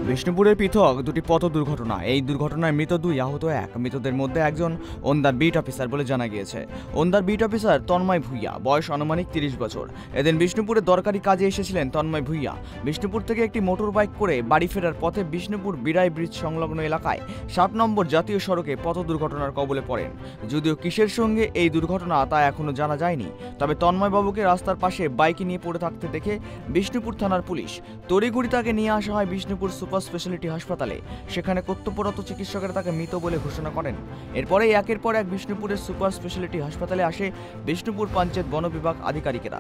বিষ্ণুপুরের পৃথক দুটি পথ দুর্ঘটনা। এই দুর্ঘটনায় মৃত দুই, আহত এক। মৃতদের মধ্যে একজন ওন্দার বিট অফিসার বলে জানা গিয়েছে। ওন্দার বিট অফিসার তন্ময় ভূঁইয়া, বয়স আনুমানিক 30 বছর। এদিন বিষ্ণুপুরে দরকারি কাজে এসেছিলেন তন্ময় ভূঁইয়া। বিষ্ণুপুর থেকে একটি মোটর বাইক করে বাড়ি ফেরার পথে বিষ্ণুপুর বিরাই ব্রিজ সংলগ্ন এলাকায় 7 নম্বর জাতীয় সড়কে পথ দুর্ঘটনার কবলে পড়েন। যদিও কিসের সঙ্গে এই দুর্ঘটনা তা এখনো জানা যায়নি। তবে তন্ময়বাবুকে রাস্তার পাশে বাইকে নিয়ে পড়ে থাকতে দেখে বিষ্ণুপুর থানার পুলিশ তড়িঘড়ি তাকে নিয়ে আসা হয় বিষ্ণুপুর সুপার স্পেশালিটি হাসপাতালে। সেখানে কর্তব্যরত চিকিৎসকেরা তাকে মৃত বলে ঘোষণা করেন। এরপরেই একের পর এক বিষ্ণুপুরের সুপার স্পেশালিটি হাসপাতালে আসে বিষ্ণুপুর পঞ্চায়েত বন বিভাগ আধিকারিকেরা।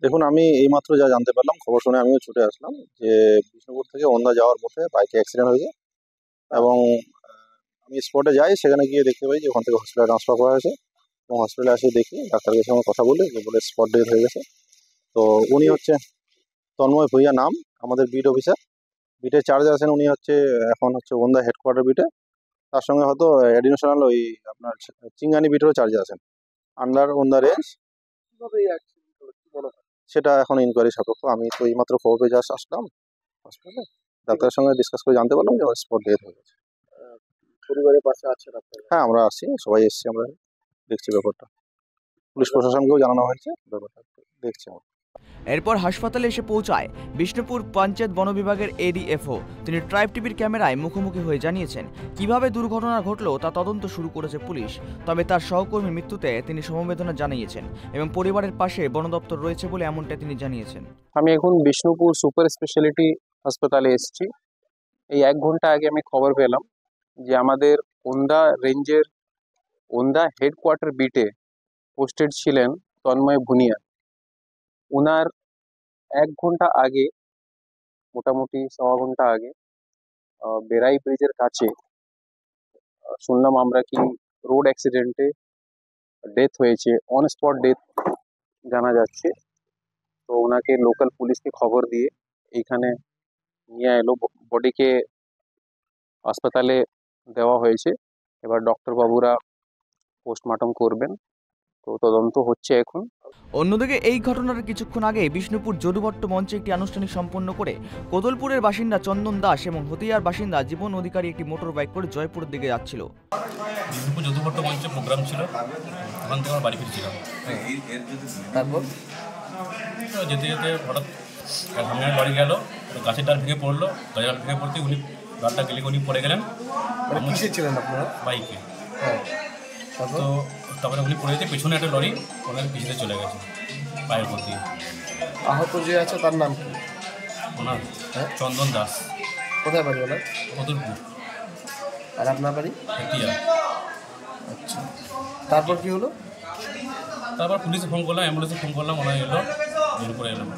দেখুন, আমি এইমাত্র যা জানতে পারলাম, খবর শুনে আমিও ছুটে আসলাম যে বিষ্ণুপুর থেকে ওন্দা যাওয়ার পথে বাইকে অ্যাক্সিডেন্ট হয়েছে এবং আমি স্পটে যাই। সেখানে গিয়ে দেখতে পাই যে ওখান থেকে হসপিটালে ট্রান্সফার করা হয়েছে এবং হসপিটালে এসে দেখি ডাক্তারের সঙ্গে কথা বলে যে বলে স্পট ডেথ হয়ে গেছে। তো উনি হচ্ছে তন্ময় ভূঁইয়া নাম, আমাদের বিট অফিসার। বিটের চার্জে আছেন উনি, এখন ওন্দা হেডকোয়ার্টার বিটে। তার সঙ্গে হয়তো অ্যাডিশনাল ওই আপনার চিঙ্গানি বিটেরও চার্জে আছেন আন্ডার ওন্দা রেঞ্জ। সেটা এখন ইনকোয়ারি সাপেক্ষ। আমি তো এইমাত্র খবর পেয়ে জাস্ট আসলাম হসপিটালে। ডাক্তারের সঙ্গে ডিসকাস করে জানতে পারলাম যে স্পট ডেথ হয়ে গেছে। পরিবারের পাশে আছে ডাক্তার? হ্যাঁ, আমরা আসছি, সবাই এসছি, আমরা দেখছি ব্যাপারটা। পুলিশ প্রশাসনকেও জানানো হয়েছে, ব্যাপারটা দেখছি আমরা। এরপর হাসপাতালে এসে পৌঁছায় বিষ্ণুপুর পঞ্চায়েত বন বিভাগের এডিএফও। তিনি ট্রাইব টিভির ক্যামেরায় মুখোমুখি হয়ে জানিয়েছেন কিভাবে দুর্ঘটনা ঘটলো তা তদন্ত শুরু করেছে পুলিশ। তবে তার সহকর্মীর মৃত্যুতে তিনি সমবেদনা জানিয়েছেন এবং পরিবারের পাশে বন দপ্তর রয়েছে বলে এমনটা তিনি জানিয়েছেন। আমি এখন বিষ্ণুপুর সুপার স্পেশালিটি হাসপাতালে এসেছি। এই 1 ঘন্টা আগে আমি খবর পেলাম যে আমাদের ওন্দা রেঞ্জের ওন্দা হেডকোয়ার্টার বিটে পোস্টেড ছিলেন তন্ময় ভূঁইয়া। ওনার 1 ঘন্টা আগে, মোটামুটি 1.25 ঘন্টা আগে, বেরাই ব্রিজের কাছে শুনলাম আমরা কি রোড অ্যাক্সিডেন্টে ডেথ হয়েছে, অন স্পট ডেথ জানা যাচ্ছে। তো ওনাকে লোকাল পুলিশকে খবর দিয়ে এইখানে নিয়ে এলো, বডিকে হাসপাতালে দেওয়া হয়েছে। এবার ডক্টর বাবুরা পোস্টমর্টম করবেন, তো তদন্ত হচ্ছে এখন। অন্যদিকে এই ঘটনার কিছুক্ষণ আগে বিষ্ণুপুর যদুভট্ট মঞ্চে একটি আনুষ্ঠানিক সম্পন্ন করে কোদলপুরের বাসিন্দা চন্দন দাস এবং হতিয়ার বাসিন্দা জীবন অধিকারী একটি মোটর বাইক করে জয়পুরের দিকে যাচ্ছিল। বিষ্ণুপুর যদুভট্ট মঞ্চে প্রোগ্রাম ছিল, ওখান থেকে আমার বাড়ি ফিরছিলাম। তারপর যেতে যেতে হঠাৎ সামনে লরি গেল, গাছের ডাল ভেঙে পড়লো। গাছের ডাল ভেঙে পড়তে উনি ডালটা গেলে উনি পড়ে গেলেন। কিসে ছিলেন আপনারা? বাইকে। তো তারপরে উনি পড়ে যেতে পেছনে একটা লরি ওনাকে পিছনে চলে গেছে পায়ের উপর দিয়ে। আহত যে আছে তার নাম কি? ওনার চন্দন দাস। কোথায় বাড়ি ওনার? কদলপুর। আর আপনার বাড়ি? হেতিয়া। আচ্ছা, তারপর কি হলো? তারপর পুলিশে ফোন করলাম, অ্যাম্বুলেন্সে ফোন করলাম, ওনারা এলো, করে এলাম।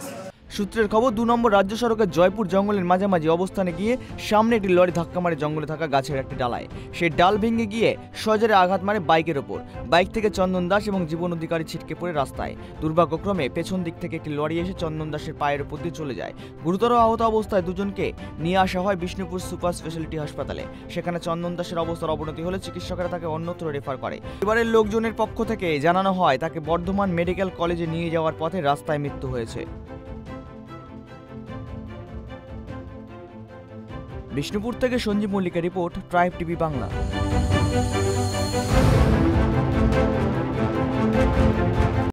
সূত্রের খবর, 2 নম্বর রাজ্য সড়কের জয়পুর জঙ্গলের মাঝামাঝি অবস্থানে গিয়ে সামনে একটি লরি ধাক্কা মারে জঙ্গলে থাকা গাছের একটি ডালায়। সেই ডাল ভেঙে গিয়ে সজোরে আঘাত মারে বাইকের ওপর। বাইক থেকে চন্দন দাস এবং জীবন অধিকারী ছিটকে পড়ে রাস্তায়। দুর্ভাগ্যক্রমে পেছন দিক থেকে একটি লরি এসে চন্দন দাসের পায়ের উপর দিয়ে চলে যায়। গুরুতর আহত অবস্থায় দুজনকে নিয়ে আসা হয় বিষ্ণুপুর সুপার স্পেশালিটি হাসপাতালে। সেখানে চন্দন দাসের অবস্থার অবনতি হলে চিকিৎসকেরা তাকে অন্যত্র রেফার করে। পরিবারের লোকজনের পক্ষ থেকে জানানো হয় তাকে বর্ধমান মেডিকেল কলেজে নিয়ে যাওয়ার পথে রাস্তায় মৃত্যু হয়েছে। বিষ্ণুপুর থেকে সঞ্জীব মল্লিকের রিপোর্ট, ট্রাইব টিভি বাংলা।